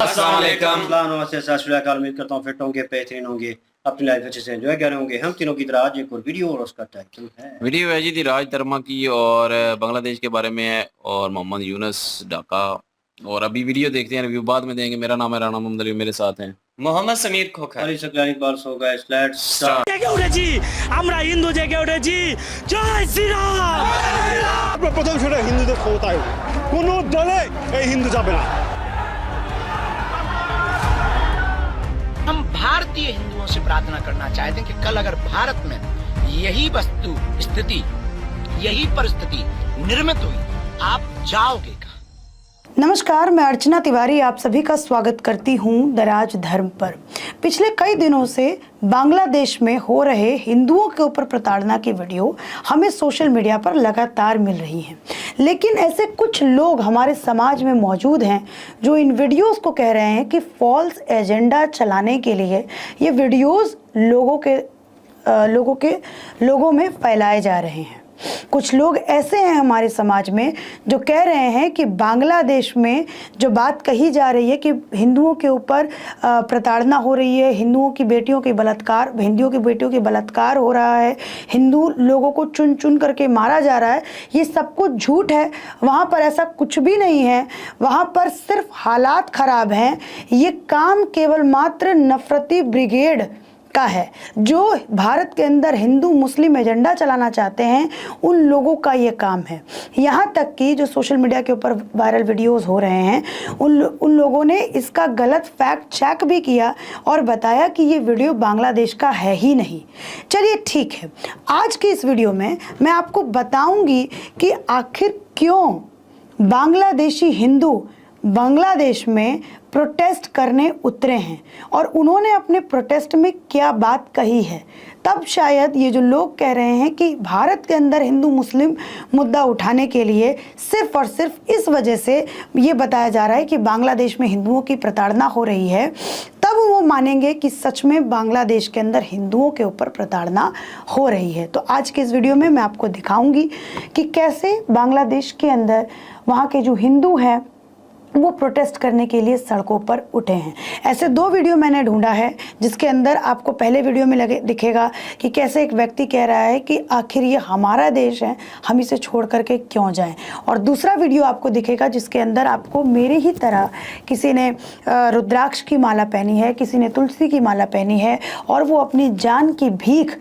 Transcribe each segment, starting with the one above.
अस्सलाम वालेकुम। नमस्ते, सत श्री अकाल। उम्मीद करता हूँ फिट होंगे, बेहतरीन होंगे, अपनी लाइफ अच्छे से एंजॉय कर रहे होंगे। हम तीनों की तरह आज एक और वीडियो और उसका टाइटल है वीडियो है जी थी राज धर्मा की और बांग्लादेश के बारे में है और मोहम्मद यूनुस ढाका। और अभी वीडियो देखते हैं, रिव्यू बाद में देंगे। मेरा नाम है राना मोहम्मद अली, मेरे साथ हैं मोहम्मद समीर खोखर। अली सकलानी बाल्स हो गए। Let's start. জেগে উঠেছি আমরা হিন্দু জেগে উঠেছি জয় শ্রীরাম। আমরা প্রথম সেটা হিন্দুদের ক্ষমতায় কোনো দলে এই হিন্দু যাবে না। हम भारतीय हिंदुओं से प्रार्थना करना चाहते हैं कि कल अगर भारत में यही वस्तु स्थिति यही परिस्थिति निर्मित हुई, आप जाओगे कहाँ? नमस्कार, मैं अर्चना तिवारी आप सभी का स्वागत करती हूँ दराज धर्म पर। पिछले कई दिनों से बांग्लादेश में हो रहे हिंदुओं के ऊपर प्रताड़ना की वीडियो हमें सोशल मीडिया पर लगातार मिल रही हैं, लेकिन ऐसे कुछ लोग हमारे समाज में मौजूद हैं जो इन वीडियोस को कह रहे हैं कि फॉल्स एजेंडा चलाने के लिए ये वीडियोस लोगों में फैलाए जा रहे हैं। कुछ लोग ऐसे हैं हमारे समाज में जो कह रहे हैं कि बांग्लादेश में जो बात कही जा रही है कि हिंदुओं के ऊपर प्रताड़ना हो रही है, हिंदुओं की बेटियों के बलात्कार हो रहा है, हिंदू लोगों को चुन चुन करके मारा जा रहा है, ये सब कुछ झूठ है। वहाँ पर ऐसा कुछ भी नहीं है, वहाँ पर सिर्फ हालात ख़राब हैं। ये काम केवल मात्र नफरती ब्रिगेड का है जो भारत के अंदर हिंदू मुस्लिम एजेंडा चलाना चाहते हैं, उन लोगों का ये काम है। यहाँ तक कि जो सोशल मीडिया के ऊपर वायरल वीडियोस हो रहे हैं, उन लोगों ने इसका गलत फैक्ट चेक भी किया और बताया कि ये वीडियो बांग्लादेश का है ही नहीं। चलिए ठीक है, आज की इस वीडियो में मैं आपको बताऊंगी कि आखिर क्यों बांग्लादेशी हिंदू बांग्लादेश में प्रोटेस्ट करने उतरे हैं और उन्होंने अपने प्रोटेस्ट में क्या बात कही है। तब शायद ये जो लोग कह रहे हैं कि भारत के अंदर हिंदू मुस्लिम मुद्दा उठाने के लिए सिर्फ और सिर्फ इस वजह से ये बताया जा रहा है कि बांग्लादेश में हिंदुओं की प्रताड़ना हो रही है, तब वो मानेंगे कि सच में बांग्लादेश के अंदर हिंदुओं के ऊपर प्रताड़ना हो रही है। तो आज के इस वीडियो में मैं आपको दिखाऊंगी कि कैसे बांग्लादेश के अंदर वहाँ के जो हिंदू हैं वो प्रोटेस्ट करने के लिए सड़कों पर उठे हैं। ऐसे दो वीडियो मैंने ढूंढा है जिसके अंदर आपको पहले वीडियो में दिखेगा कि कैसे एक व्यक्ति कह रहा है कि आखिर ये हमारा देश है, हम इसे छोड़ करके क्यों जाएं, और दूसरा वीडियो आपको दिखेगा जिसके अंदर आपको मेरे ही तरह किसी ने रुद्राक्ष की माला पहनी है, किसी ने तुलसी की माला पहनी है और वो अपनी जान की भीख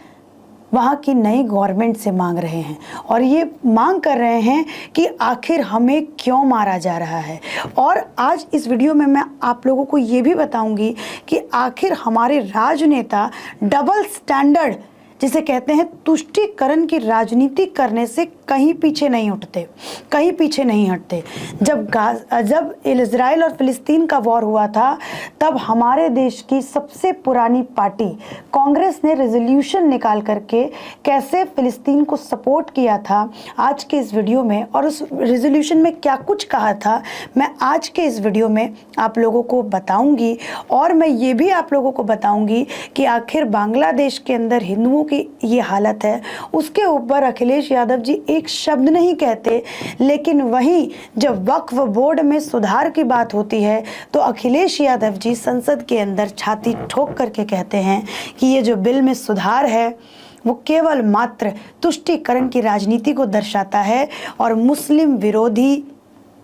वहाँ की नई गवर्नमेंट से मांग रहे हैं और ये मांग कर रहे हैं कि आखिर हमें क्यों मारा जा रहा है। और आज इस वीडियो में मैं आप लोगों को ये भी बताऊंगी कि आखिर हमारे राजनेता डबल स्टैंडर्ड जिसे कहते हैं तुष्टीकरण की राजनीति करने से कहीं पीछे नहीं उठते, कहीं पीछे नहीं हटते। जब इजराइल और फिलिस्तीन का वॉर हुआ था तब हमारे देश की सबसे पुरानी पार्टी कांग्रेस ने रेजोल्यूशन निकाल करके कैसे फिलिस्तीन को सपोर्ट किया था आज के इस वीडियो में, और उस रेजोल्यूशन में क्या कुछ कहा था मैं आज के इस वीडियो में आप लोगों को बताऊंगी। और मैं ये भी आप लोगों को बताऊंगी कि आखिर बांग्लादेश के अंदर हिंदुओं की ये हालत है, उसके ऊपर अखिलेश यादव जी एक शब्द नहीं कहते, लेकिन वहीं जब वक्फ बोर्ड में सुधार की बात होती है तो अखिलेश यादव जी संसद के अंदर छाती ठोक करके कहते हैं कि ये जो बिल में सुधार है वो केवल मात्र तुष्टीकरण की राजनीति को दर्शाता है और मुस्लिम विरोधी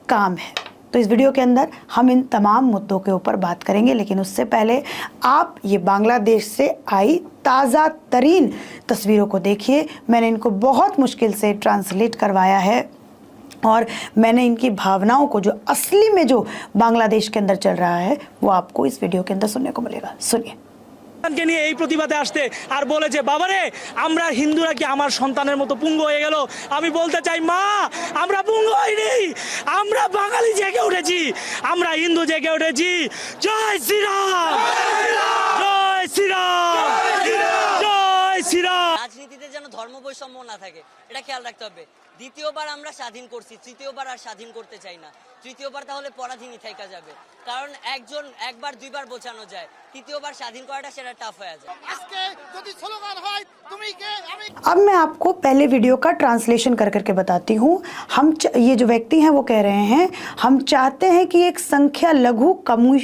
काम है। तो इस वीडियो के अंदर हम इन तमाम मुद्दों के ऊपर बात करेंगे, लेकिन उससे पहले आप ये बांग्लादेश से आई ताज़ा तरीन तस्वीरों को देखिए। मैंने इनको बहुत मुश्किल से ट्रांसलेट करवाया है और मैंने इनकी भावनाओं को जो असली में जो बांग्लादेश के अंदर चल रहा है वो आपको इस वीडियो के अंदर सुनने को मिलेगा। सुनिए। কে নিয়ে এই প্রতিবাদে আসতে আর বলেছে বাবারে আমরা হিন্দুরা কি আমার সন্তানের মতো পুঙ্গ হয়ে গেল। আমি বলতে চাই মা, আমরা পুঙ্গ হইনি, আমরা বাঙালি জেগে উঠেছি, আমরা হিন্দু জেগে উঠেছি। জয় শ্রীরাম, জয় শ্রীরাম, জয় শ্রীরাম। রাজনীতিতে যেন ধর্ম বৈষম্য না থাকে, এটা খেয়াল রাখতে হবে। দ্বিতীয়বার আমরা স্বাধীন করছি, তৃতীয়বার আর স্বাধীন করতে চাই না। তৃতীয়বার তাহলে পরাধীনই থেকে যাবে, কারণ একবার দুইবার বোঝানো যায়, তৃতীয়বার স্বাধীন করাটা সেটা টাফ হয়ে যায়। अब मैं आपको पहले वीडियो का ट्रांसलेशन कर करके बताती हूँ। ये जो व्यक्ति हैं वो कह रहे हैं हम चाहते हैं कि एक संख्या लघु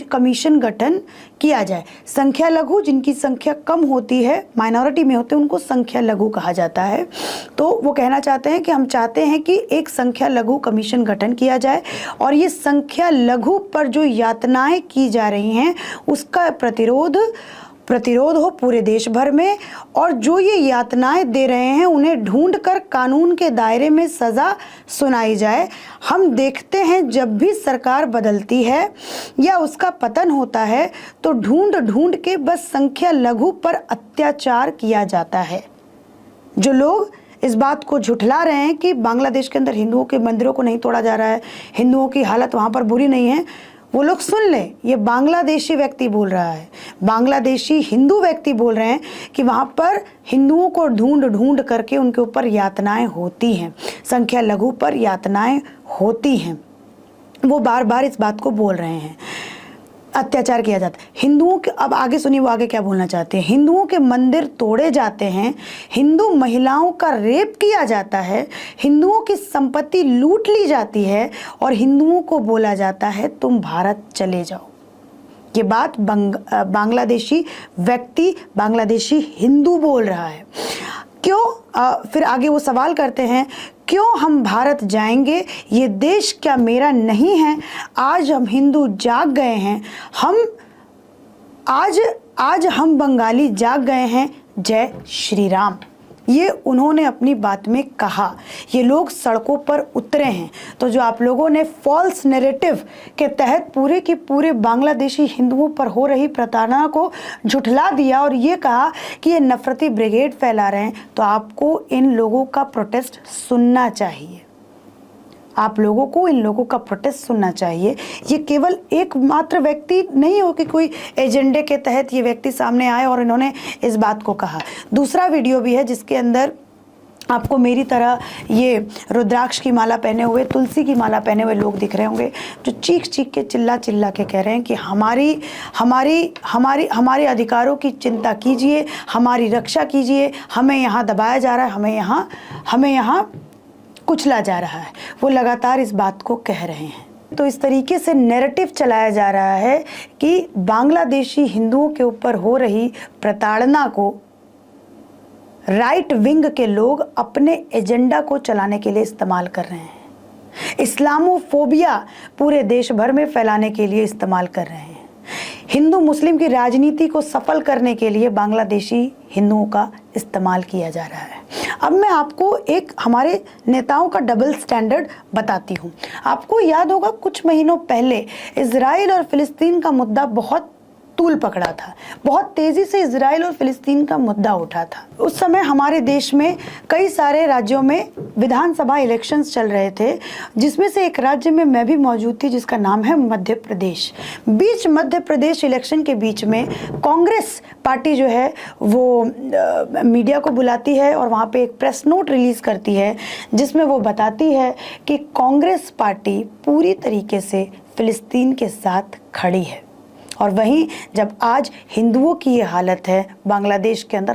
कमीशन गठन किया जाए। संख्या लघु, जिनकी संख्या कम होती है, माइनॉरिटी में होते हैं, उनको संख्या लघु कहा जाता है। तो वो कहना चाहते हैं कि हम चाहते हैं कि एक संख्या लघु कमीशन गठन किया जाए और ये संख्या लघु पर जो यातनाएं की जा रही हैं उसका प्रतिरोध हो पूरे देश भर में, और जो ये यातनाएं दे रहे हैं उन्हें ढूंढकर कानून के दायरे में सज़ा सुनाई जाए। हम देखते हैं जब भी सरकार बदलती है या उसका पतन होता है तो ढूंढ के बस संख्या लघु पर अत्याचार किया जाता है। जो लोग इस बात को झुठला रहे हैं कि बांग्लादेश के अंदर हिंदुओं के मंदिरों को नहीं तोड़ा जा रहा है, हिंदुओं की हालत वहाँ पर बुरी नहीं है, वो लोग सुन लें, ये बांग्लादेशी व्यक्ति बोल रहा है, बांग्लादेशी हिंदू व्यक्ति बोल रहे हैं कि वहाँ पर हिंदुओं को ढूंढ करके उनके ऊपर यातनाएं होती हैं, संख्या लघु पर यातनाएं होती हैं। वो बार बार इस बात को बोल रहे हैं, अत्याचार किया जाता है हिंदुओं के। अब आगे सुनिए वो आगे क्या बोलना चाहते हैं। हिंदुओं के मंदिर तोड़े जाते हैं, हिंदू महिलाओं का रेप किया जाता है, हिंदुओं की संपत्ति लूट ली जाती है और हिंदुओं को बोला जाता है तुम भारत चले जाओ। ये बात बांग्लादेशी व्यक्ति, बांग्लादेशी हिंदू बोल रहा है। क्यों? फिर आगे वो सवाल करते हैं, क्यों हम भारत जाएंगे? ये देश क्या मेरा नहीं है? आज हम हिंदू जाग गए हैं, आज हम बंगाली जाग गए हैं, जय श्री राम। ये उन्होंने अपनी बात में कहा। ये लोग सड़कों पर उतरे हैं। तो जो आप लोगों ने फॉल्स नैरेटिव के तहत पूरे की पूरे बांग्लादेशी हिंदुओं पर हो रही प्रताड़ना को झुठला दिया और ये कहा कि ये नफरती ब्रिगेड फैला रहे हैं, तो आपको इन लोगों का प्रोटेस्ट सुनना चाहिए। आप लोगों को इन लोगों का प्रोटेस्ट सुनना चाहिए। ये केवल एकमात्र व्यक्ति नहीं हो कि कोई एजेंडे के तहत ये व्यक्ति सामने आए और इन्होंने इस बात को कहा। दूसरा वीडियो भी है जिसके अंदर आपको मेरी तरह ये रुद्राक्ष की माला पहने हुए, तुलसी की माला पहने हुए लोग दिख रहे होंगे जो चीख के चिल्ला के कह रहे हैं कि हमारे अधिकारों की चिंता कीजिए, हमारी रक्षा कीजिए, हमें यहाँ दबाया जा रहा है, हमें यहाँ कुचला जा रहा है। वो लगातार इस बात को कह रहे हैं। तो इस तरीके से नैरेटिव चलाया जा रहा है कि बांग्लादेशी हिंदुओं के ऊपर हो रही प्रताड़ना को राइट विंग के लोग अपने एजेंडा को चलाने के लिए इस्तेमाल कर रहे हैं, इस्लामोफोबिया पूरे देश भर में फैलाने के लिए इस्तेमाल कर रहे हैं। हिंदू मुस्लिम की राजनीति को सफल करने के लिए बांग्लादेशी हिंदुओं का इस्तेमाल किया जा रहा है। अब मैं आपको एक हमारे नेताओं का डबल स्टैंडर्ड बताती हूँ। आपको याद होगा कुछ महीनों पहले इजराइल और फिलिस्तीन का मुद्दा बहुत तूल पकड़ा था, बहुत तेजी से इजराइल और फिलिस्तीन का मुद्दा उठा था। उस समय हमारे देश में कई सारे राज्यों में विधानसभा इलेक्शंस चल रहे थे, जिसमें से एक राज्य में मैं भी मौजूद थी जिसका नाम है मध्य प्रदेश। मध्य प्रदेश इलेक्शन के बीच में कांग्रेस पार्टी जो है वो मीडिया को बुलाती है और वहाँ पे एक प्रेस नोट रिलीज़ करती है जिसमें वो बताती है कि कांग्रेस पार्टी पूरी तरीके से फिलिस्तीन के साथ खड़ी है। और वहीं जब आज हिंदुओं की ये हालत है बांग्लादेश के अंदर,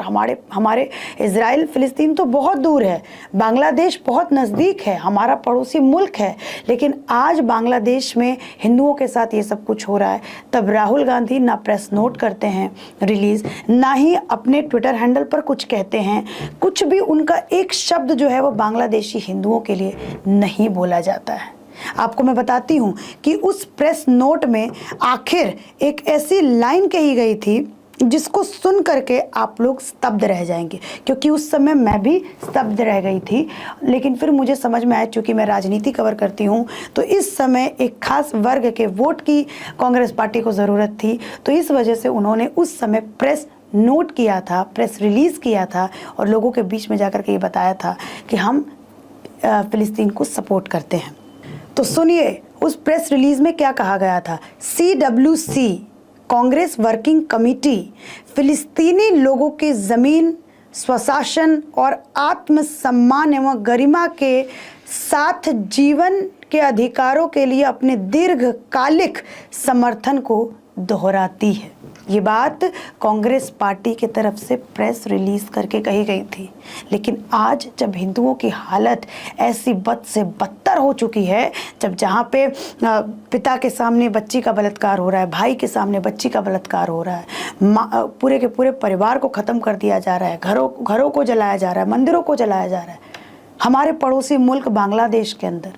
हमारे इजराइल फिलिस्तीन तो बहुत दूर है, बांग्लादेश बहुत नज़दीक है, हमारा पड़ोसी मुल्क है, लेकिन आज बांग्लादेश में हिंदुओं के साथ ये सब कुछ हो रहा है। तब राहुल गांधी ना प्रेस नोट करते हैं रिलीज़, ना ही अपने ट्विटर हैंडल पर कुछ कहते हैं, कुछ भी उनका एक शब्द जो है वो बांग्लादेशी हिंदुओं के लिए नहीं बोला जाता है। आपको मैं बताती हूँ कि उस प्रेस नोट में आखिर एक ऐसी लाइन कही गई थी जिसको सुन करके आप लोग स्तब्ध रह जाएंगे, क्योंकि उस समय मैं भी स्तब्ध रह गई थी। लेकिन फिर मुझे समझ में आया, चूँकि मैं राजनीति कवर करती हूँ, तो इस समय एक खास वर्ग के वोट की कांग्रेस पार्टी को ज़रूरत थी, तो इस वजह से उन्होंने उस समय प्रेस नोट किया था, प्रेस रिलीज़ किया था और लोगों के बीच में जाकर के ये बताया था कि हम फ़िलिस्तीन को सपोर्ट करते हैं। तो सुनिए उस प्रेस रिलीज में क्या कहा गया था। CWC कांग्रेस वर्किंग कमेटी फिलिस्तीनी लोगों की ज़मीन स्वशासन और आत्मसम्मान एवं गरिमा के साथ जीवन के अधिकारों के लिए अपने दीर्घकालिक समर्थन को दोहराती है। ये बात कांग्रेस पार्टी की तरफ से प्रेस रिलीज करके कही गई थी। लेकिन आज जब हिंदुओं की हालत ऐसी बद से बदतर हो चुकी है, जब जहाँ पे पिता के सामने बच्ची का बलात्कार हो रहा है, भाई के सामने बच्ची का बलात्कार हो रहा है, पूरे के पूरे परिवार को ख़त्म कर दिया जा रहा है, घरों को जलाया जा रहा है, मंदिरों को जलाया जा रहा है हमारे पड़ोसी मुल्क बांग्लादेश के अंदर,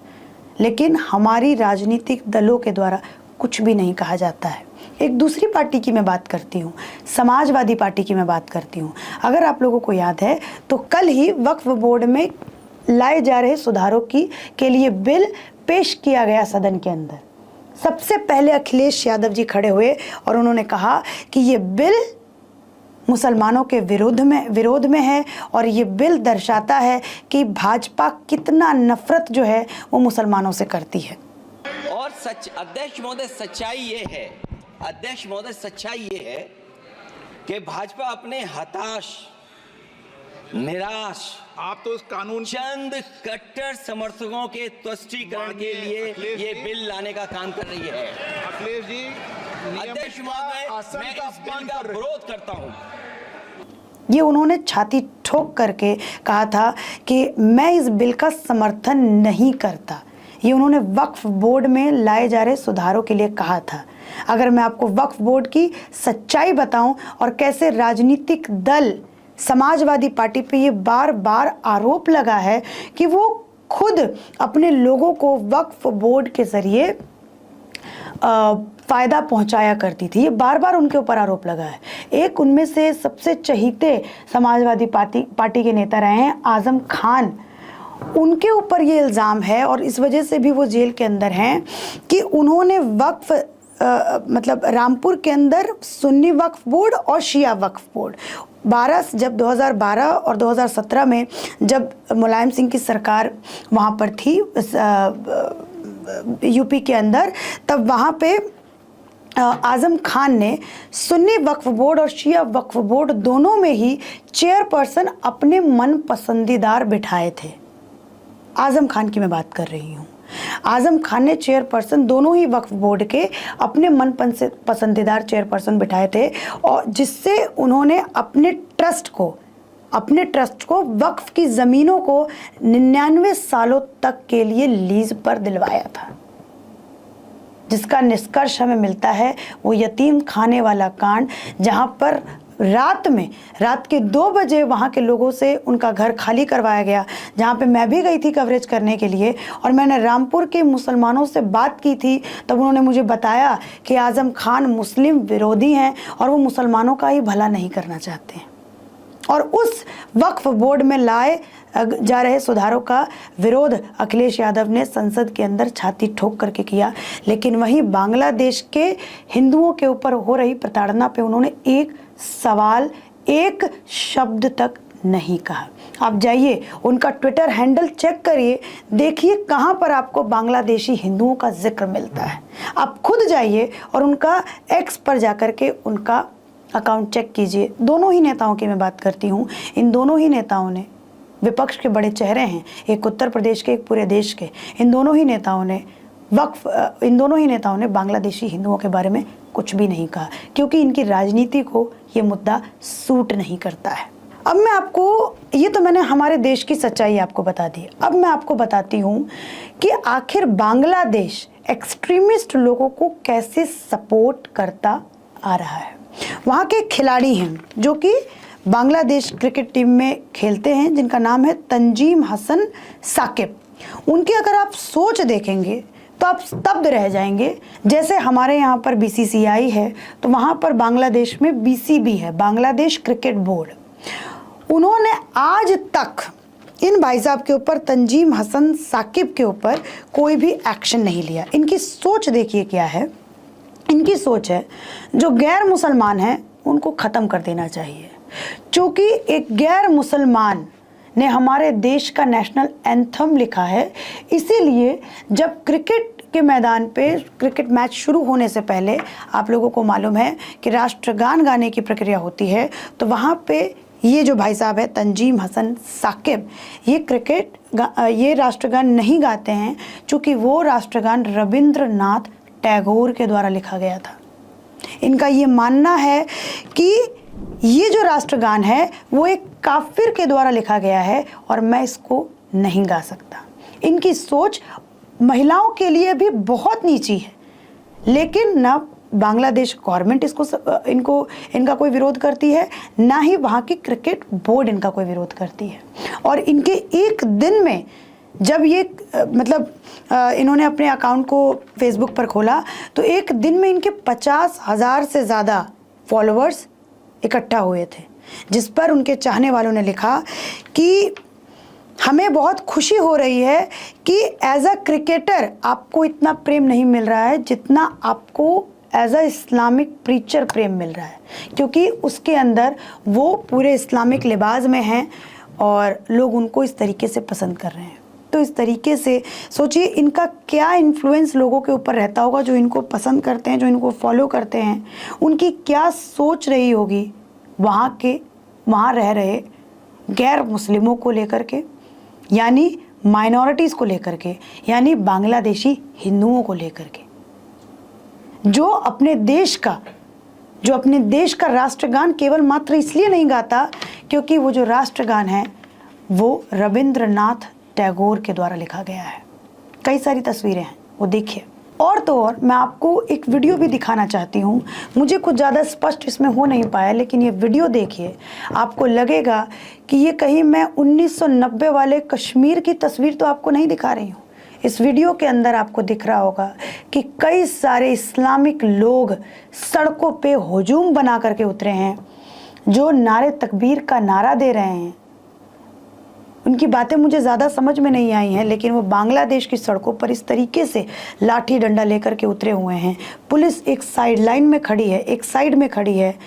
लेकिन हमारी राजनीतिक दलों के द्वारा कुछ भी नहीं कहा जाता है। एक दूसरी पार्टी की मैं बात करती हूँ, समाजवादी पार्टी की मैं बात करती हूँ। अगर आप लोगों को याद है तो कल ही वक्फ बोर्ड में लाए जा रहे सुधारों के लिए बिल पेश किया गया सदन के अंदर। सबसे पहले अखिलेश यादव जी खड़े हुए और उन्होंने कहा कि ये बिल मुसलमानों के विरोध में है और ये बिल दर्शाता है कि भाजपा कितना नफरत जो है वो मुसलमानों से करती है। और अध्यक्ष महोदय सच्चाई ये है कि भाजपा अपने हताश, निराश, आप तो इस कानून चंद कट्टर समर्थकों के तुष्टीकरण के लिए ये बिल लाने का काम कर रही है। अखिलेश जी, अध्यक्ष महोदय, मैं इस बिल का विरोध करता हूँ। ये उन्होंने छाती ठोक करके कहा था कि मैं इस बिल का समर्थन नहीं करता। ये उन्होंने वक्फ बोर्ड में लाए जा रहे सुधारों के लिए कहा था। अगर मैं आपको वक्फ बोर्ड की सच्चाई बताऊं और कैसे राजनीतिक दल समाजवादी पार्टी पे ये बार बार आरोप लगा है कि वो खुद अपने लोगों को वक्फ बोर्ड के जरिए फ़ायदा पहुंचाया करती थी, ये बार बार उनके ऊपर आरोप लगा है। एक उनमें से सबसे चहीते समाजवादी पार्टी के नेता रहे हैं आज़म खान, उनके ऊपर ये इल्ज़ाम है और इस वजह से भी वो जेल के अंदर हैं कि उन्होंने वक्फ मतलब रामपुर के अंदर सुन्नी वक्फ बोर्ड और शिया वक्फ बोर्ड जब 2012 और 2017 में जब मुलायम सिंह की सरकार वहाँ पर थी यूपी के अंदर, तब वहाँ पे आज़म खान ने सुन्नी वक्फ बोर्ड और शिया वक्फ बोर्ड दोनों में ही चेयरपर्सन अपने मन पसंदीदार बिठाए थे। आज़म खान की मैं बात कर रही हूँ। आज़म खान ने चेयरपर्सन दोनों ही वक्फ बोर्ड के अपने मन पसंदीदार चेयरपर्सन बिठाए थे और जिससे उन्होंने अपने ट्रस्ट को वक्फ की ज़मीनों को 99 सालों तक के लिए लीज पर दिलवाया था। जिसका निष्कर्ष हमें मिलता है वो यतीम खाने वाला कांड, जहां पर रात के 2 बजे वहाँ के लोगों से उनका घर खाली करवाया गया, जहाँ पे मैं भी गई थी कवरेज करने के लिए और मैंने रामपुर के मुसलमानों से बात की थी। तब उन्होंने मुझे बताया कि आज़म खान मुस्लिम विरोधी हैं और वो मुसलमानों का ही भला नहीं करना चाहते हैं। और उस वक्फ बोर्ड में लाए जा रहे सुधारों का विरोध अखिलेश यादव ने संसद के अंदर छाती ठोक करके किया। लेकिन वहीं बांग्लादेश के हिंदुओं के ऊपर हो रही प्रताड़ना पे उन्होंने एक सवाल, एक शब्द तक नहीं कहा। आप जाइए उनका ट्विटर हैंडल चेक करिए, देखिए कहाँ पर आपको बांग्लादेशी हिंदुओं का जिक्र मिलता है। आप खुद जाइए और उनका एक्स पर जाकर के उनका अकाउंट चेक कीजिए। दोनों ही नेताओं की मैं बात करती हूँ। इन दोनों ही नेताओं ने, विपक्ष के बड़े चेहरे हैं, एक उत्तर प्रदेश के, एक पूरे देश के, इन दोनों ही नेताओं ने बांग्लादेशी हिंदुओं के बारे में कुछ भी नहीं कहा, क्योंकि इनकी राजनीति को ये मुद्दा सूट नहीं करता है। अब मैं आपको, ये तो मैंने हमारे देश की सच्चाई आपको बता दी, अब मैं आपको बताती हूँ कि आखिर बांग्लादेश एक्सट्रीमिस्ट लोगों को कैसे सपोर्ट करता आ रहा है। वहाँ के खिलाड़ी हैं जो कि बांग्लादेश क्रिकेट टीम में खेलते हैं, जिनका नाम है तंजीम हसन साकिब। उनकी अगर आप सोच देखेंगे तो आप स्तब्ध रह जाएंगे। जैसे हमारे यहाँ पर BCCI है तो वहाँ पर बांग्लादेश में BCB है, बांग्लादेश क्रिकेट बोर्ड। उन्होंने आज तक इन भाई साहब के ऊपर, तंजीम हसन साकिब के ऊपर कोई भी एक्शन नहीं लिया। इनकी सोच देखिए क्या है। इनकी सोच है जो गैर मुसलमान हैं उनको ख़त्म कर देना चाहिए। चूँकि एक गैर मुसलमान ने हमारे देश का नेशनल एंथम लिखा है, इसीलिए जब क्रिकेट के मैदान पे क्रिकेट मैच शुरू होने से पहले आप लोगों को मालूम है कि राष्ट्रगान गाने की प्रक्रिया होती है, तो वहाँ पे ये जो भाई साहब है तंजीम हसन साकिब, ये राष्ट्रगान नहीं गाते हैं, चूँकि वो राष्ट्रगान रविंद्रनाथ टैगोर के द्वारा लिखा गया था। इनका ये मानना है कि ये जो राष्ट्रगान है वो एक काफिर के द्वारा लिखा गया है और मैं इसको नहीं गा सकता। इनकी सोच महिलाओं के लिए भी बहुत नीची है, लेकिन ना बांग्लादेश गवर्नमेंट इनका कोई विरोध करती है, ना ही वहाँ की क्रिकेट बोर्ड इनका कोई विरोध करती है। और इनके एक दिन में जब ये इन्होंने अपने अकाउंट को फेसबुक पर खोला तो एक दिन में इनके 50,000 से ज़्यादा फॉलोअर्स इकट्ठा हुए थे, जिस पर उनके चाहने वालों ने लिखा कि हमें बहुत खुशी हो रही है कि एज अ क्रिकेटर आपको इतना प्रेम नहीं मिल रहा है जितना आपको एज अ इस्लामिक प्रीचर प्रेम मिल रहा है, क्योंकि उसके अंदर वो पूरे इस्लामिक लिबास में हैं और लोग उनको इस तरीके से पसंद कर रहे हैं। तो इस तरीके से सोचिए इनका क्या इन्फ्लुएंस लोगों के ऊपर रहता होगा, जो इनको पसंद करते हैं, जो इनको फॉलो करते हैं, उनकी क्या सोच रही होगी वहाँ रह रहे गैर मुस्लिमों को लेकर के, यानी माइनॉरिटीज़ को लेकर के, यानी बांग्लादेशी हिंदुओं को लेकर के, जो अपने देश का राष्ट्रगान केवल मात्र इसलिए नहीं गाता क्योंकि वो जो राष्ट्रगान है वो रविंद्रनाथ टैगोर के द्वारा लिखा गया है। कई सारी तस्वीरें हैं, वो देखिए। और तो और मैं आपको एक वीडियो भी दिखाना चाहती हूँ, मुझे कुछ ज़्यादा स्पष्ट इसमें हो नहीं पाया, लेकिन ये वीडियो देखिए, आपको लगेगा कि ये कहीं मैं 1990 वाले कश्मीर की तस्वीर तो आपको नहीं दिखा रही हूँ। इस वीडियो के अंदर आपको दिख रहा होगा कि कई सारे इस्लामिक लोग सड़कों पे हुजूम बना करके उतरे हैं, जो नारे तकबीर का नारा दे रहे हैं। उनकी बातें मुझे ज़्यादा समझ में नहीं आई हैं, लेकिन वो बांग्लादेश की सड़कों पर इस तरीके से लाठी डंडा लेकर के उतरे हुए हैं। पुलिस एक साइड लाइन में खड़ी है, एक साइड में खड़ी है,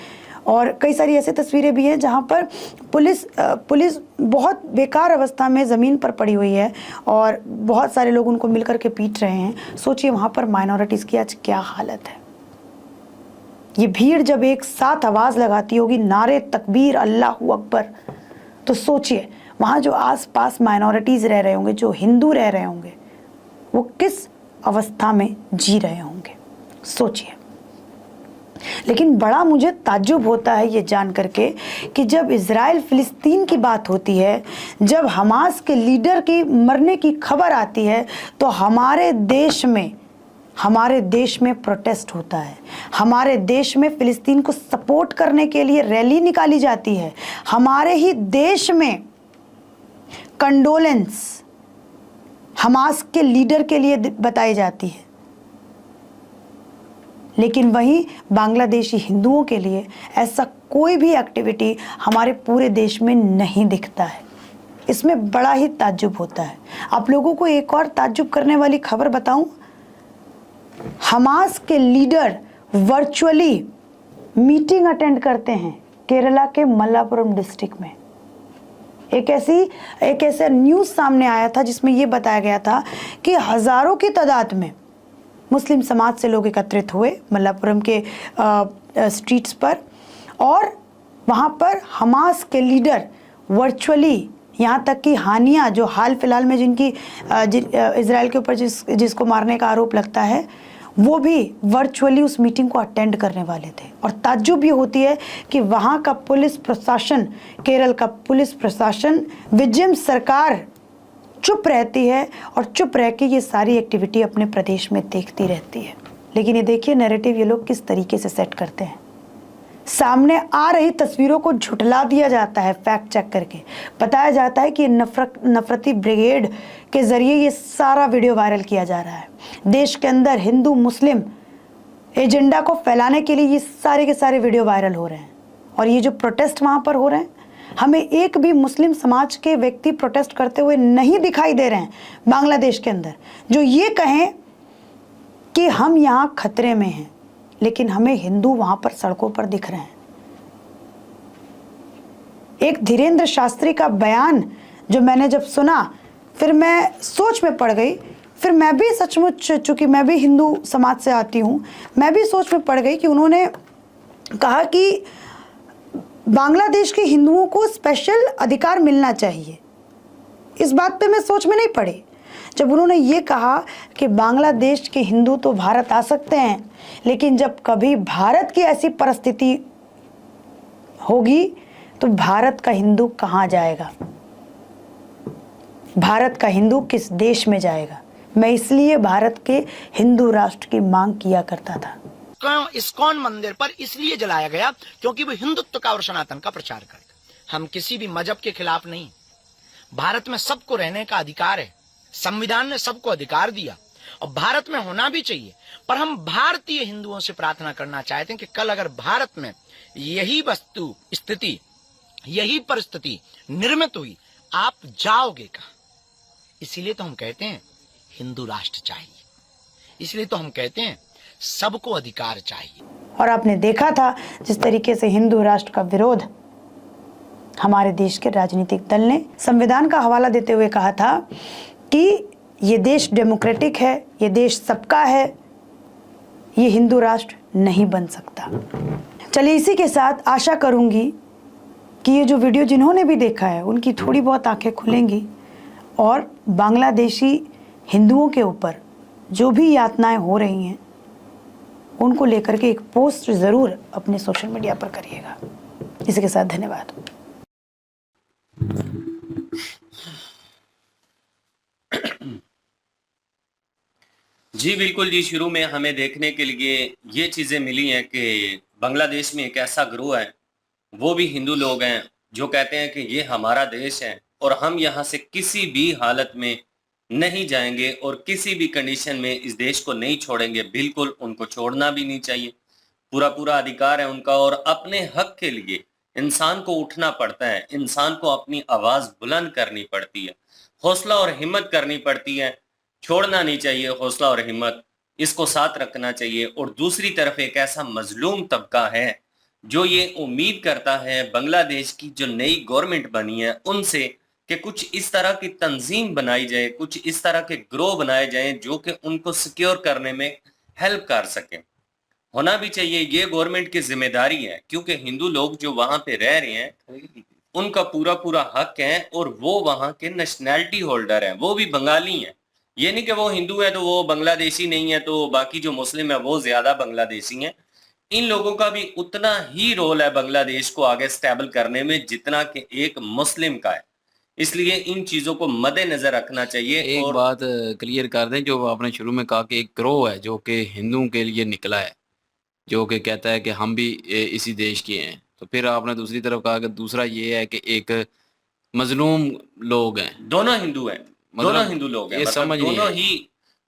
और कई सारी ऐसी तस्वीरें भी हैं जहाँ पर पुलिस बहुत बेकार अवस्था में ज़मीन पर पड़ी हुई है और बहुत सारे लोग उनको मिलकर के पीट रहे हैं। सोचिए वहाँ पर माइनॉरिटीज़ की आज क्या हालत है। ये भीड़ जब एक साथ आवाज़ लगाती होगी नारे तकबीर अल्लाहू अकबर, तो सोचिए वहाँ जो आसपास माइनॉरिटीज़ रह रहे होंगे, जो हिंदू रह रहे होंगे, वो किस अवस्था में जी रहे होंगे, सोचिए। लेकिन बड़ा मुझे ताज्जुब होता है ये जान करके कि जब इज़राइल फ़िलिस्तीन की बात होती है, जब हमास के लीडर की मरने की खबर आती है, तो हमारे देश में प्रोटेस्ट होता है। हमारे देश में फ़िलिस्तीन को सपोर्ट करने के लिए रैली निकाली जाती है। हमारे ही देश में कंडोलेंस हमास के लीडर के लिए बताई जाती है, लेकिन वहीं बांग्लादेशी हिंदुओं के लिए ऐसा कोई भी एक्टिविटी हमारे पूरे देश में नहीं दिखता है। इसमें बड़ा ही ताज्जुब होता है। आप लोगों को एक और ताज्जुब करने वाली खबर बताऊं, हमास के लीडर वर्चुअली मीटिंग अटेंड करते हैं केरला के मल्लापुरम डिस्ट्रिक्ट में। एक ऐसा न्यूज़ सामने आया था जिसमें ये बताया गया था कि हज़ारों की तादाद में मुस्लिम समाज से लोग एकत्रित हुए मल्लापुरम के स्ट्रीट्स पर, और वहाँ पर हमास के लीडर वर्चुअली, यहाँ तक कि हानिया जो हाल फिलहाल में इजराइल के ऊपर जिसको मारने का आरोप लगता है, वो भी वर्चुअली उस मीटिंग को अटेंड करने वाले थे। और ताज्जुब ये होती है कि वहाँ का पुलिस प्रशासन, केरल का पुलिस प्रशासन, विजयम सरकार चुप रहती है और चुप रह के ये सारी एक्टिविटी अपने प्रदेश में देखती रहती है। लेकिन ये देखिए नैरेटिव ये लोग किस तरीके से सेट करते हैं। सामने आ रही तस्वीरों को झुठला दिया जाता है, फैक्ट चेक करके बताया जाता है कि नफरती ब्रिगेड के ज़रिए ये सारा वीडियो वायरल किया जा रहा है। देश के अंदर हिंदू मुस्लिम एजेंडा को फैलाने के लिए ये सारे के सारे वीडियो वायरल हो रहे हैं। और ये जो प्रोटेस्ट वहाँ पर हो रहे हैं, हमें एक भी मुस्लिम समाज के व्यक्ति प्रोटेस्ट करते हुए नहीं दिखाई दे रहे हैं बांग्लादेश के अंदर, जो ये कहें कि हम यहाँ खतरे में हैं, लेकिन हमें हिंदू वहाँ पर सड़कों पर दिख रहे हैं। एक धीरेन्द्र शास्त्री का बयान जो मैंने जब सुना, फिर मैं सोच में पड़ गई। फिर मैं भी सचमुच, चूँकि मैं भी हिंदू समाज से आती हूँ, मैं भी सोच में पड़ गई कि उन्होंने कहा कि बांग्लादेश के हिंदुओं को स्पेशल अधिकार मिलना चाहिए। इस बात पे मैं सोच में नहीं पड़ी जब उन्होंने ये कहा कि बांग्लादेश के हिंदू तो भारत आ सकते हैं, लेकिन जब कभी भारत की ऐसी परिस्थिति होगी तो भारत का हिंदू कहाँ जाएगा, भारत का हिंदू किस देश में जाएगा। मैं इसलिए भारत के हिंदू राष्ट्र की मांग किया करता था। इस्कॉन मंदिर पर इसलिए जलाया गया क्योंकि वो हिंदुत्व का और सनातन का प्रचार करते। हम किसी भी मजहब के खिलाफ नहीं। भारत में सबको रहने का अधिकार है, संविधान ने सबको अधिकार दिया और भारत में होना भी चाहिए। पर हम भारतीय हिंदुओं से प्रार्थना करना चाहते हैं कि कल अगर भारत में यही वस्तु स्थिति, यही परिस्थिति निर्मित हुई, आप जाओगे कहां? इसीलिए तो हम कहते हैं हिंदू राष्ट्र चाहिए, इसलिए तो हम कहते हैं सबको अधिकार चाहिए। और आपने देखा था जिस तरीके से हिंदू राष्ट्र का विरोध हमारे देश के राजनीतिक दल ने संविधान का हवाला देते हुए कहा था कि ये देश डेमोक्रेटिक है, ये देश सबका है, ये हिंदू राष्ट्र नहीं बन सकता। चलिए इसी के साथ आशा करूंगी कि ये जो वीडियो जिन्होंने भी देखा है उनकी थोड़ी बहुत आंखें खुलेंगी और बांग्लादेशी हिंदुओं के ऊपर जो भी यातनाएं हो रही हैं उनको लेकर के एक पोस्ट ज़रूर अपने सोशल मीडिया पर करिएगा। इसी के साथ धन्यवाद। जी बिल्कुल जी, शुरू में हमें देखने के लिए ये चीज़ें मिली हैं कि बांग्लादेश में एक ऐसा ग्रोह है, वो भी हिंदू लोग हैं जो कहते हैं कि ये हमारा देश है और हम यहाँ से किसी भी हालत में नहीं जाएंगे और किसी भी कंडीशन में इस देश को नहीं छोड़ेंगे। बिल्कुल उनको छोड़ना भी नहीं चाहिए, पूरा पूरा अधिकार है उनका। और अपने हक के लिए इंसान को उठना पड़ता है, इंसान को अपनी आवाज़ बुलंद करनी पड़ती है, हौसला और हिम्मत करनी पड़ती है। छोड़ना नहीं चाहिए हौसला और हिम्मत, इसको साथ रखना चाहिए। और दूसरी तरफ एक ऐसा मजलूम तबका है जो ये उम्मीद करता है बांग्लादेश की जो नई गवर्नमेंट बनी है उनसे कि कुछ इस तरह की तंजीम बनाई जाए, कुछ इस तरह के ग्रोह बनाए जाएं जो कि उनको सिक्योर करने में हेल्प कर सकें। होना भी चाहिए, ये गवर्नमेंट की जिम्मेदारी है, क्योंकि हिंदू लोग जो वहां पे रह रहे हैं उनका पूरा पूरा हक है और वो वहां के नेशनैलिटी होल्डर हैं, वो भी बंगाली हैं। ये नहीं कि वो हिंदू है तो वो बांग्लादेशी नहीं है, तो बाकी जो मुस्लिम है वो ज्यादा बांग्लादेशी हैं। इन लोगों का भी उतना ही रोल है बांग्लादेश को आगे स्टेबल करने में जितना कि एक मुस्लिम का है, इसलिए इन चीजों को मद्देनजर रखना चाहिए। एक और बात क्लियर कर दें, जो आपने शुरू में कहा कि एक ग्रोह है जो कि हिंदुओं के लिए निकला है, जो कि कहता है कि हम भी इसी देश के हैं, तो फिर आपने दूसरी तरफ कहा कि दूसरा ये है कि एक मजलूम लोग हैं, दोनों हिंदू हैं, दोनों हिंदू लोग हैं, ये मतलब समझ नहीं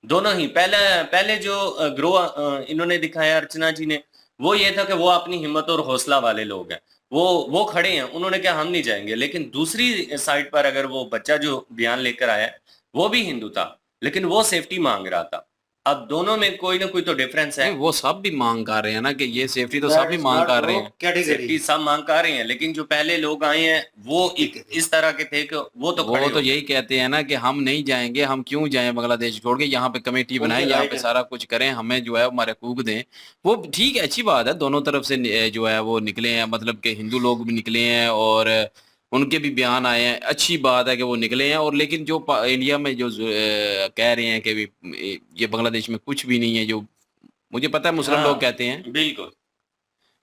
दोनों ही पहले जो ग्रोह इन्होंने दिखाया अर्चना जी ने, वो ये था कि वो अपनी हिम्मत और हौसला वाले लोग हैं, वो खड़े हैं, उन्होंने कहा हम नहीं जाएंगे। लेकिन दूसरी साइड पर अगर वो बच्चा जो बयान लेकर आया वो भी हिंदू था, लेकिन वो सेफ्टी मांग रहा था। अब दोनों में कोई ना कोई तो डिफरेंस है। नहीं, वो सब भी मांग कर रहे हैं ना कि ये सेफ्टी तो सब भी मांग कर रहे हैं, सेफ्टी सब मांग कर रहे हैं, लेकिन जो पहले लोग आए हैं वो एक इस तरह के थे कि वो तो खड़े हो यही कहते हैं ना कि हम नहीं जाएंगे, हम क्यों जाएं बांग्लादेश छोड़ के, यहाँ पे कमेटी बनाए, यहाँ पे सारा कुछ करें, हमें जो है हमारे हकूक दें। वो ठीक है, अच्छी बात है, दोनों तरफ से जो है वो निकले हैं, मतलब कि हिंदू लोग भी निकले हैं और उनके भी बयान आए हैं, अच्छी बात है कि वो निकले हैं। और लेकिन जो इंडिया में जो कह रहे हैं कि ये बांग्लादेश में कुछ भी नहीं है, जो मुझे पता है मुस्लिम लोग कहते हैं, बिल्कुल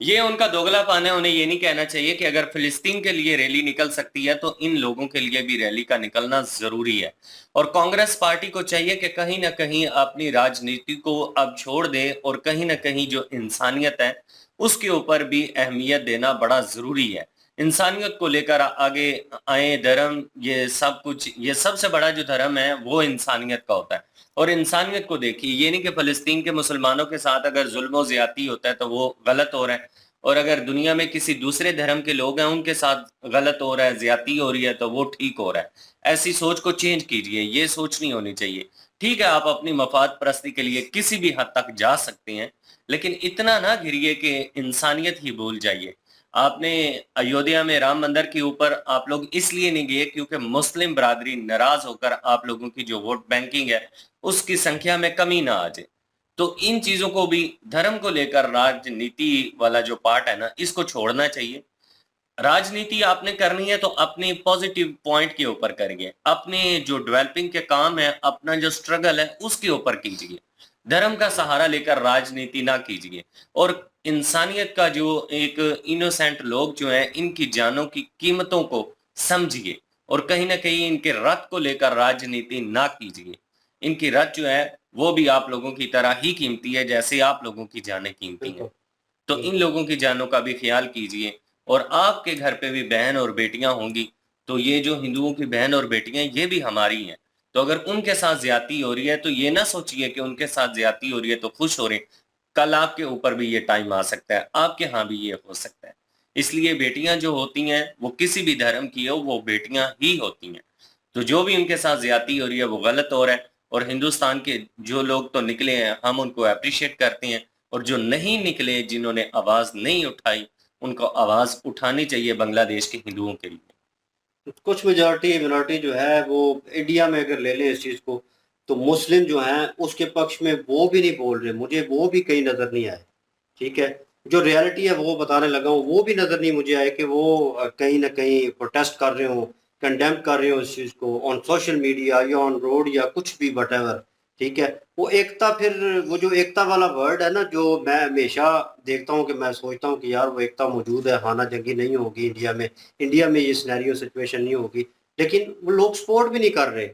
ये उनका दोगलापन है। उन्हें ये नहीं कहना चाहिए कि अगर फिलिस्तीन के लिए रैली निकल सकती है तो इन लोगों के लिए भी रैली का निकलना जरूरी है। और कांग्रेस पार्टी को चाहिए कि कहीं ना कहीं अपनी राजनीति को अब छोड़ दे और कहीं ना कहीं जो इंसानियत है उसके ऊपर भी अहमियत देना बड़ा जरूरी है। इंसानियत को लेकर आगे आए, धर्म, ये सब कुछ, ये सबसे बड़ा जो धर्म है वो इंसानियत का होता है। और इंसानियत को देखिए, ये नहीं कि फलस्तीन के मुसलमानों के साथ अगर जुल्म ज्यादती होता है तो वो गलत हो रहा है, और अगर दुनिया में किसी दूसरे धर्म के लोग हैं उनके साथ गलत हो रहा है, ज्यादती हो रही है, तो वो ठीक हो रहा है। ऐसी सोच को चेंज कीजिए, ये सोच नहीं होनी चाहिए। ठीक है, आप अपनी मफाद परस्ती के लिए किसी भी हद तक जा सकते हैं, लेकिन इतना ना घिरिए कि इंसानियत ही भूल जाइए। आपने अयोध्या में राम मंदिर के ऊपर आप लोग इसलिए नहीं गए क्योंकि मुस्लिम बरादरी नाराज होकर आप लोगों की जो वोट बैंकिंग है उसकी संख्या में कमी ना आ जाए। तो इन चीजों को भी, धर्म को लेकर राजनीति वाला जो पार्ट है ना, इसको छोड़ना चाहिए। राजनीति आपने करनी है तो अपने पॉजिटिव पॉइंट के ऊपर करिए, अपने जो डेवलपिंग के काम है, अपना जो स्ट्रगल है उसके ऊपर कीजिए। धर्म का सहारा लेकर राजनीति ना कीजिए, और इंसानियत का जो एक इनोसेंट लोग जो हैं इनकी जानों की कीमतों को समझिए, और कहीं ना कहीं इनके रथ को लेकर राजनीति ना कीजिए। इनकी रथ जो है वो भी आप लोगों की तरह ही कीमती है जैसे आप लोगों की जानें कीमती है। तो इन लोगों की जानों का भी ख्याल कीजिए। और आपके घर पे भी बहन और बेटियां होंगी, तो ये जो हिंदुओं की बहन और बेटियां ये भी हमारी हैं। तो अगर उनके साथ ज्यादती हो रही है तो ये ना सोचिए कि उनके साथ ज्यादती हो रही है तो खुश हो रहे हैं। कल आपके ऊपर भी ये टाइम आ सकता है, आपके यहाँ भी ये हो सकता है। इसलिए बेटियां जो होती हैं वो किसी भी धर्म की हो, वो बेटियां ही होती हैं। तो जो भी उनके साथ ज्यादती हो रही है वो गलत हो रहा है। और हिंदुस्तान के जो लोग तो निकले हैं हम उनको अप्रिशिएट करते हैं, और जो नहीं निकले, जिन्होंने आवाज नहीं उठाई, उनको आवाज उठानी चाहिए बांग्लादेश के हिंदुओं के लिए। कुछ मेजॉरिटी मिनॉरिटी जो है वो इंडिया में अगर ले लें इस चीज़ को, तो मुस्लिम जो हैं उसके पक्ष में वो भी नहीं बोल रहे, मुझे वो भी कहीं नज़र नहीं आए। ठीक है, जो रियलिटी है वो बताने लगा हूँ, वो भी नज़र नहीं मुझे आए कि वो कहीं ना कहीं प्रोटेस्ट कर रहे हो, कंडेम कर रहे हो इस चीज़ को ऑन सोशल मीडिया या ऑन रोड या कुछ भी वटेवर। ठीक है, वो एकता, फिर वो जो एकता वाला वर्ड है ना, जो मैं हमेशा देखता हूँ कि मैं सोचता हूँ कि यार वो एकता मौजूद है, हाना जंगी नहीं होगी इंडिया में ये सिनेरियो सिचुएशन नहीं होगी, लेकिन वो लोग सपोर्ट भी नहीं कर रहे।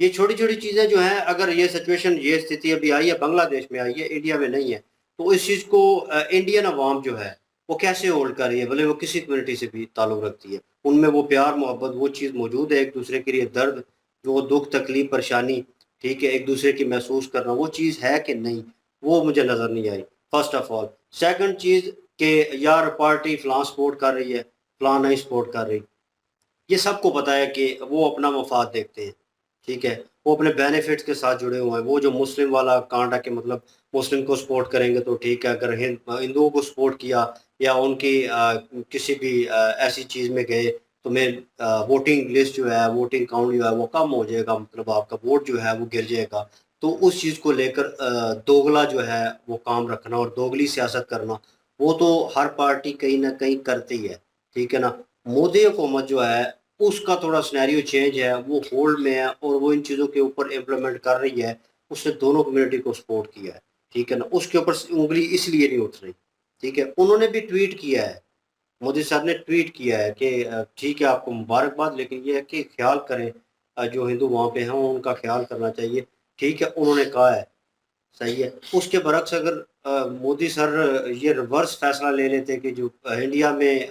ये छोटी छोटी चीज़ें जो हैं, अगर ये सिचुएशन, ये स्थिति अभी आई है, बांग्लादेश में आई है, इंडिया में नहीं है, तो इस चीज़ को इंडियन अवाम जो है वो कैसे होल्ड कर रही है, भले वो किसी कम्युनिटी से भी ताल्लुक़ रखती है, उनमें वो प्यार मोहब्बत वो चीज़ मौजूद है, एक दूसरे के लिए दर्द, जो दुख तकलीफ परेशानी, ठीक है, एक दूसरे की महसूस करना, वो चीज़ है कि नहीं, वो मुझे नज़र नहीं आई, फर्स्ट ऑफ ऑल। सेकंड चीज़ कि यार पार्टी फलां सपोर्ट कर रही है, फलां नहीं सपोर्ट कर रही, ये सबको पता है कि वो अपना मफाद देखते हैं। ठीक है, वो अपने बेनिफिट्स के साथ जुड़े हुए हैं। वो जो मुस्लिम वाला कांड है कि मतलब मुस्लिम को सपोर्ट करेंगे तो ठीक है, अगर हिंदुओं को सपोर्ट किया या उनकी किसी भी ऐसी चीज़ में गए तो मैं वोटिंग लिस्ट जो है, वोटिंग काउंट जो है वो कम हो जाएगा, मतलब आपका वोट जो है वो गिर जाएगा। तो उस चीज़ को लेकर दोगला जो है वो काम रखना और दोगली सियासत करना, वो तो हर पार्टी कहीं ना कहीं करती है। ठीक है ना, मोदी हुकूमत जो है उसका थोड़ा सिनेरियो चेंज है, वो होल्ड में है और वो इन चीज़ों के ऊपर इम्प्लीमेंट कर रही है। उसने दोनों कम्युनिटी को सपोर्ट किया है। ठीक है ना, उसके ऊपर उंगली इसलिए नहीं उठ रही। ठीक है, उन्होंने भी ट्वीट किया है, मोदी साहब ने ट्वीट किया है कि ठीक है आपको मुबारकबाद, लेकिन ये है कि ख्याल करें, जो हिंदू वहाँ पे हैं उनका ख्याल करना चाहिए। ठीक है, उन्होंने कहा है, सही है। उसके बरक्स अगर मोदी सर ये रिवर्स फैसला ले लेते कि जो इंडिया में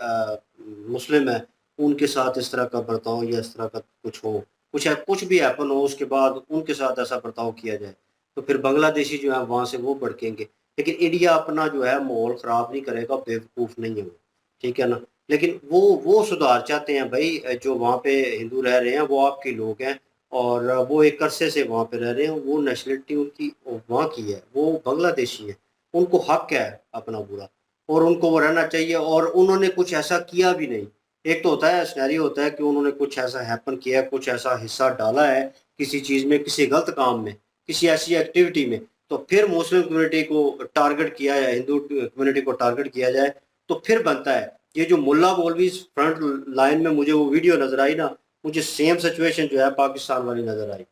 मुस्लिम है उनके साथ इस तरह का बर्ताव या इस तरह का कुछ हो, कुछ भी हैपन हो, उसके बाद उनके साथ ऐसा बर्ताव किया जाए, तो फिर बांग्लादेशी जो है वहाँ से वो भड़केंगे। लेकिन इंडिया अपना जो है माहौल ख़राब नहीं करेगा, बेवकूफ़ नहीं है वो। ठीक है ना, लेकिन वो सुधार चाहते हैं भाई, जो वहाँ पे हिंदू रह रहे हैं वो आपके लोग हैं और वो एक अरसे से वहाँ पे रह रहे हैं, वो नेशनलिटी उनकी वहाँ की है, वो बांग्लादेशी है, उनको हक है अपना पूरा और उनको वो रहना चाहिए। और उन्होंने कुछ ऐसा किया भी नहीं। एक तो होता है सिनेरियो होता है कि उन्होंने कुछ ऐसा हैपन किया, कुछ ऐसा हिस्सा डाला है किसी चीज़ में, किसी गलत काम में, किसी ऐसी एक्टिविटी में, तो फिर मुस्लिम कम्युनिटी को टारगेट किया जाए, हिंदू कम्युनिटी को टारगेट किया जाए, तो फिर बनता है। ये जो मुल्ला मौलवी फ्रंट लाइन में मुझे वो वीडियो नज़र आई ना, मुझे सेम सिचुएशन जो है पाकिस्तान वाली नज़र आई।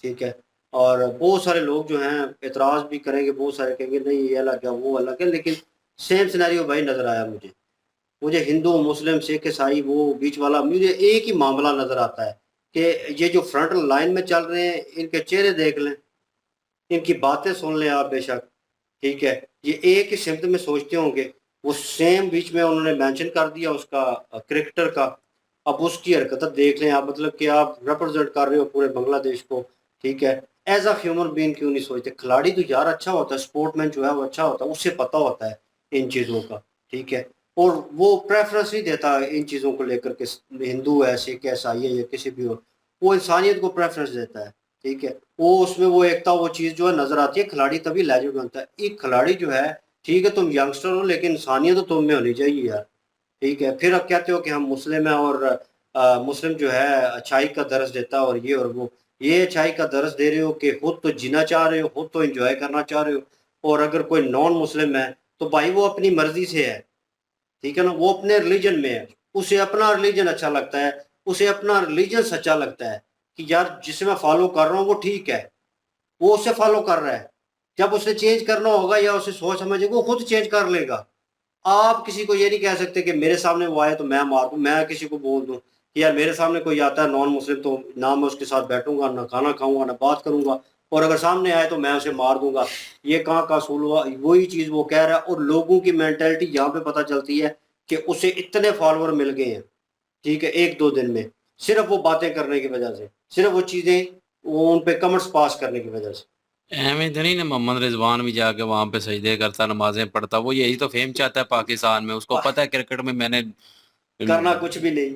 ठीक है, और बहुत सारे लोग जो हैं एतराज़ भी करेंगे, बहुत सारे कहेंगे नहीं ये अलग है वो अलग है, लेकिन सेम सिनेरियो भाई नज़र आया मुझे हिंदू मुस्लिम सिख ईसाई वो बीच वाला, मुझे एक ही मामला नज़र आता है कि ये जो फ्रंट लाइन में चल रहे हैं इनके चेहरे देख लें, इनकी बातें सुन लें आप बेशक। ठीक है, ये एक ही सिमत में सोचते होंगे, वो सेम बीच में उन्होंने मेंशन कर दिया उसका क्रिकेटर का, अब उसकी हरकत देख लें आप, मतलब कि आप रिप्रेजेंट कर रहे हो पूरे बांग्लादेश को। ठीक है, एज अ ह्यूमन बीइंग क्यों नहीं सोचते? खिलाड़ी तो यार अच्छा होता है, स्पोर्टमैन जो है वो अच्छा होता है, उससे पता होता है इन चीज़ों का। ठीक है, और वो प्रेफरेंस नहीं देता इन चीज़ों को लेकर के, हिंदू है सिख है ईसाई है या किसी भी हो, वो इंसानियत को प्रेफरेंस देता है। ठीक है, वो उसमें वो एकता वो चीज़ जो है नज़र आती है, खिलाड़ी तभी लेजेंड बनता है। एक खिलाड़ी जो है, ठीक है तुम यंगस्टर हो लेकिन इंसानियत तो तुम में होनी चाहिए यार। ठीक है, फिर अब कहते हो कि हम मुस्लिम हैं और मुस्लिम जो है अच्छाई का दर्स देता है और ये और वो, ये अच्छाई का दर्स दे रहे हो कि खुद तो जीना चाह रहे हो, खुद तो एंजॉय करना चाह रहे हो, और अगर कोई नॉन मुस्लिम है तो भाई वो अपनी मर्जी से है। ठीक है ना, वो अपने रिलीजन में है, उसे अपना रिलीजन अच्छा लगता है, उसे अपना रिलीजन सच्चा लगता है कि यार जिसे मैं फॉलो कर रहा हूँ वो ठीक है, वो उसे फॉलो कर रहा है। जब उसे चेंज करना होगा या उसे सोच समझेगा वो खुद चेंज कर लेगा। आप किसी को ये नहीं कह सकते कि मेरे सामने वो आए तो मैं मार दूं, मैं किसी को बोल दूं कि यार मेरे सामने कोई आता है नॉन मुस्लिम तो ना मैं उसके साथ बैठूंगा, ना खाना खाऊंगा, ना बात करूंगा, और अगर सामने आए तो मैं उसे मार दूंगा। ये कहाँ का असूल हुआ? वही चीज वो कह रहा है। और लोगों की मेंटेलिटी यहाँ पे पता चलती है कि उसे इतने फॉलोअर मिल गए हैं, ठीक है, 1-2 दिन में, सिर्फ वो बातें करने की वजह से, सिर्फ वो चीजें, वो उन पे कमेंट्स पास करने की वजह से। एम तो नहीं ना, मोहम्मद रिजवान भी जाके वहां पे सजदे करता, नमाजें पढ़ता, वो यही तो फेम चाहता है पाकिस्तान में। उसको पता है क्रिकेट में मैंने करना कुछ भी नहीं।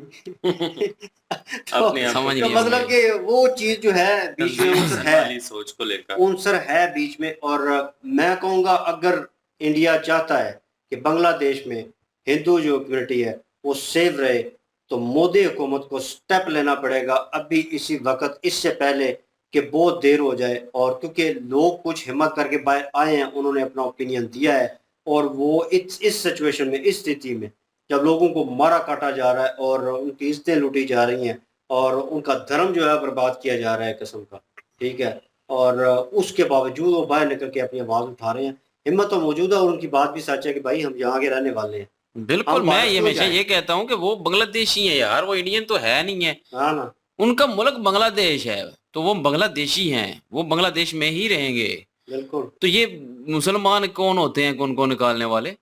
तो, अपने आप समझ तो नहीं मतलब कि वो चीज जो है बीच में उनसर है, वाली सोच को लेकर उनसर है बीच में। और मैं कहूँगा अगर इंडिया चाहता है कि बांग्लादेश में हिंदू जो कम्युनिटी है वो सेव रहे, तो मोदी हुकूमत को स्टेप लेना पड़ेगा अभी इसी वक्त, इससे पहले कि बहुत देर हो जाए। और क्योंकि लोग कुछ हिम्मत करके बाहर आए हैं, उन्होंने अपना ओपिनियन दिया है, और वो इस सिचुएशन में, इस स्थिति में जब लोगों को मारा काटा जा रहा है और उनकी इज्जतें लूटी जा रही हैं और उनका धर्म जो है बर्बाद किया जा रहा है किस्म का, ठीक है, और उसके बावजूद वो बाहर निकल के अपनी आवाज़ उठा रहे हैं। हिम्मत तो मौजूद है और उनकी बात भी सच है कि भाई हम यहाँ के रहने वाले हैं, बिल्कुल। हम मैं बाहर ये क्यों हमेशा जाएं? ये कहता हूँ कि वो बांग्लादेशी है यार, वो इंडियन तो है नहीं है। हाँ ना, उनका मुल्क बांग्लादेश है, तो वो बांग्लादेशी हैं, वो बांग्लादेश में ही रहेंगे। बिल्कुल। तो ये मुसलमान कौन होते हैं, कौन कौन निकालने वाले?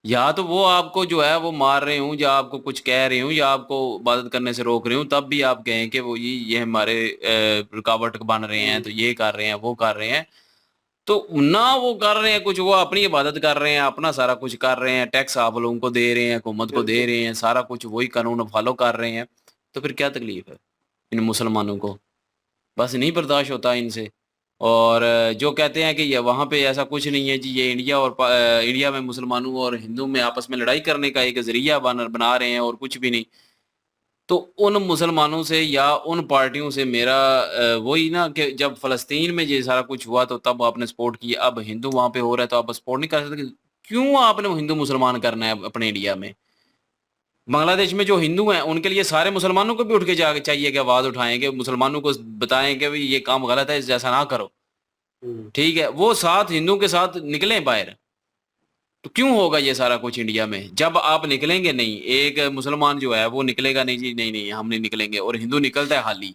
या तो वो आपको जो है वो मार रहे हूँ, या आपको कुछ कह रही हूँ, या आपको इबादत करने से रोक रही हूँ, तब भी आप कहें कि वो ये हमारे रुकावट बन रहे हैं, तो ये कर रहे हैं, वो कर रहे हैं। तो ना वो कर रहे हैं कुछ, वो अपनी इबादत कर रहे हैं, अपना सारा कुछ कर रहे हैं, टैक्स आप लोगों को दे रहे हैं, हुकूमत को दे बिल्कुल। रहे हैं, सारा कुछ वही कानून फॉलो कर रहे हैं। तो फिर क्या तकलीफ है इन मुसलमानों को? बस नहीं बर्दाश्त होता इनसे। और जो कहते हैं कि ये वहाँ पे ऐसा कुछ नहीं है जी, ये इंडिया और इंडिया में मुसलमानों और हिंदू में आपस में लड़ाई करने का एक ज़रिया बना रहे हैं और कुछ भी नहीं। तो उन मुसलमानों से या उन पार्टियों से मेरा वही ना कि जब फ़लस्तीन में ये सारा कुछ हुआ तो तब आपने सपोर्ट किया, अब हिंदू वहाँ पे हो रहा है तो आप सपोर्ट नहीं कर सकते। क्यों आपने हिंदू मुसलमान करना है अपने इंडिया में? बांग्लादेश में जो हिंदू हैं उनके लिए सारे मुसलमानों को भी उठ के जाके चाहिए कि आवाज़ उठाएं, कि मुसलमानों को बताएं कि भाई ये काम गलत है, जैसा ना करो, हम्म। ठीक है। वो साथ हिंदू के साथ निकलें बाहर। तो क्यों होगा ये सारा कुछ इंडिया में? जब आप निकलेंगे नहीं, एक मुसलमान जो है वो निकलेगा नहीं जी, नहीं नहीं हम नहीं निकलेंगे, और हिंदू निकलता है हाली,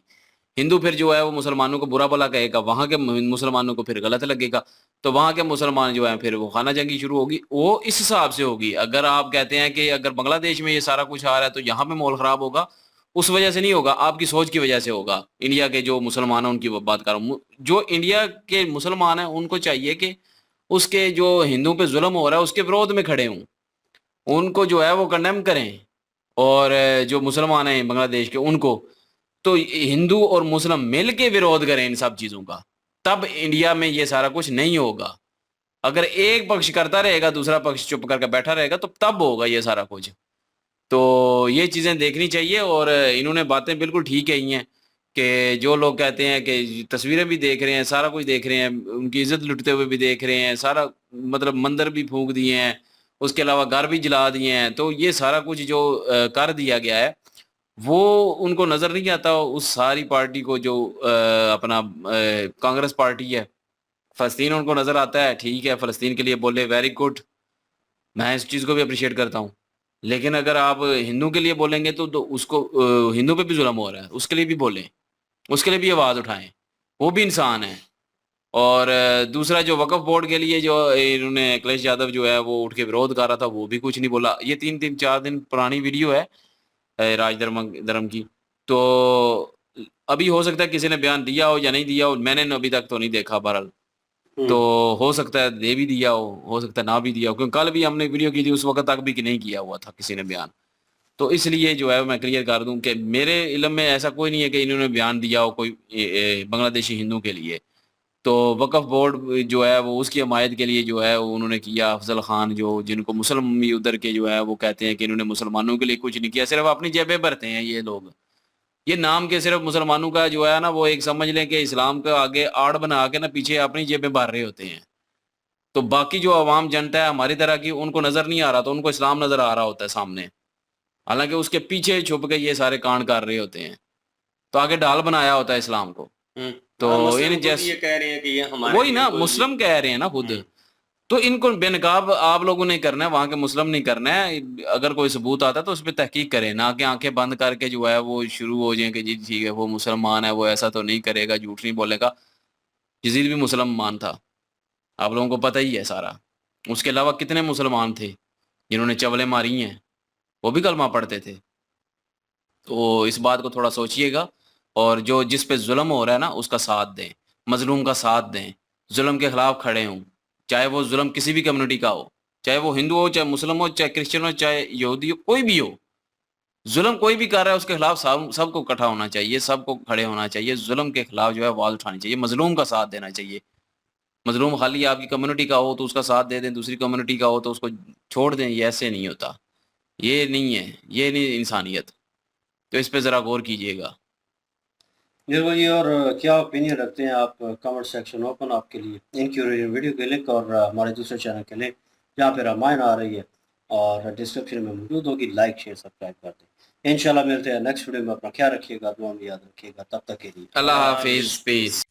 हिंदू फिर जो है वो मुसलमानों को बुरा भला कहेगा, वहाँ के मुसलमानों को फिर गलत लगेगा, तो वहाँ के मुसलमान जो है फिर वो खाना जंगी शुरू होगी। वो इस हिसाब से होगी। अगर आप कहते हैं कि अगर बांग्लादेश में ये सारा कुछ आ रहा है तो यहाँ पे माहौल ख़राब होगा, उस वजह से नहीं होगा, आपकी सोच की वजह से होगा। इंडिया के जो मुसलमान हैं उनकी बात कर रहा हूँ, जो इंडिया के मुसलमान हैं उनको चाहिए कि उसके जो हिंदू पे जुल्म हो रहा है उसके विरोध में खड़े हों, उनको जो है वो कंडेम करें। और जो मुसलमान हैं बांग्लादेश के उनको, तो हिंदू और मुस्लिम मिल के विरोध करें इन सब चीज़ों का, तब इंडिया में ये सारा कुछ नहीं होगा। अगर एक पक्ष करता रहेगा, दूसरा पक्ष चुप करके बैठा रहेगा, तो तब होगा ये सारा कुछ। तो ये चीज़ें देखनी चाहिए। और इन्होंने बातें बिल्कुल ठीक कही हैं कि जो लोग कहते हैं कि तस्वीरें भी देख रहे हैं, सारा कुछ देख रहे हैं, उनकी इज़्ज़त लुटते हुए भी देख रहे हैं, सारा मतलब मंदिर भी फूँक दिए हैं, उसके अलावा घर भी जला दिए हैं। तो ये सारा कुछ जो कर दिया गया है वो उनको नज़र नहीं आता। उस सारी पार्टी को जो अपना कांग्रेस पार्टी है, फ़लस्तीन उनको नज़र आता है, ठीक है, फ़लस्तीन के लिए बोले, वेरी गुड, मैं इस चीज़ को भी अप्रिशिएट करता हूँ। लेकिन अगर आप हिंदू के लिए बोलेंगे तो उसको हिंदू पे भी जुल्म हो रहा है, उसके लिए भी बोलें, उसके लिए भी आवाज़ उठाएं, वो भी इंसान है। और दूसरा जो वक्फ बोर्ड के लिए जो इन्होंने अखिलेश यादव जो है वो उठ के विरोध कर रहा था, वो भी कुछ नहीं बोला। ये 3-4 दिन पुरानी वीडियो है राज धर्म की। तो अभी हो सकता है किसी ने बयान दिया हो या नहीं दिया हो, मैंने अभी तक तो नहीं देखा बहरहाल। तो हो सकता है दे भी दिया हो सकता है ना भी दिया हो, क्योंकि कल भी हमने वीडियो की थी उस वक्त तक भी कि नहीं किया हुआ था किसी ने बयान। तो इसलिए जो है मैं क्लियर कर दूं कि मेरे इल्म में ऐसा कोई नहीं है कि इन्होंने बयान दिया हो कोई बांग्लादेशी हिंदू के लिए। तो वक्फ बोर्ड जो है वो उसकी हमायत के लिए जो है वो उन्होंने किया। अफजल खान जो जिनको मुस्लिम भी उधर के जो है वो कहते हैं कि इन्होंने मुसलमानों के लिए कुछ नहीं किया, सिर्फ अपनी जेबें भरते हैं ये लोग। ये नाम के सिर्फ मुसलमानों का जो है ना वो एक समझ लें कि इस्लाम का आगे आड़ बना के ना पीछे अपनी जेबें भर रहे होते हैं। तो बाकी जो आवाम जनता है हमारी तरह की, उनको नज़र नहीं आ रहा, तो उनको इस्लाम नज़र आ रहा होता है सामने। हालांकि उसके पीछे छुप के ये सारे कांड कर रहे होते हैं, तो आगे डाल बनाया होता है इस्लाम को। तो मुस्लिम इन खुद जैसे ये कह रहे हैं कि ये हमारे वही लिए ना कोई मुस्लिम कह रहे हैं ना खुद, तो इनको बेनकाब आप लोगों ने करना है, वहां के मुस्लिम नहीं करना है। अगर कोई सबूत आता है तो उस पर तहकीक करें, ना कि आंखें बंद करके जो है वो शुरू हो जाए कि जी ठीक है वो मुसलमान है, वो ऐसा तो नहीं करेगा, झूठ नहीं बोलेगा। यजीद भी मुसलमान था, आप लोगों को पता ही है सारा। उसके अलावा कितने मुसलमान थे जिन्होंने चवलें मारी हैं, वो भी कलमा पढ़ते थे। तो इस बात को थोड़ा सोचिएगा, और जो जिस पे जुल्म हो रहा है ना उसका साथ दें, मजलूम का साथ दें, जुल्म के खिलाफ खड़े हों, चाहे वो जुल्म किसी भी कम्युनिटी का हो, चाहे वो हिंदू हो, चाहे मुस्लिम हो, चाहे क्रिश्चियन हो, चाहे यहूदी हो, कोई भी हो। जुल्म कोई भी कर रहा है उसके खिलाफ सबको इकट्ठा होना चाहिए, सबको खड़े होना चाहिए, जुल्म के खिलाफ जो है आवाज उठानी चाहिए, मजलूम का साथ देना चाहिए। मजलूम खाली आपकी कम्युनिटी का हो तो उसका साथ दे दें, दूसरी कम्युनिटी का हो तो उसको छोड़ दें, ये ऐसे नहीं होता, ये नहीं है, ये नहीं इंसानियत। तो इस पे ज़रा गौर कीजिएगा। निर्मल जी, और क्या ओपिनियन रखते हैं आप? कमेंट सेक्शन ओपन आपके लिए। इनकी वीडियो के लिंक और हमारे दूसरे चैनल के लिंक जहाँ पे रामायण आ रही है और डिस्क्रिप्शन में मौजूद होगी, लाइक शेयर सब्सक्राइब कर दें। इंशाल्लाह मिलते हैं नेक्स्ट वीडियो में। अपना ख्याल रखिएगा, दुआ में याद रखिएगा। तब तक के लिए अल्लाह हाफिज़, पीस।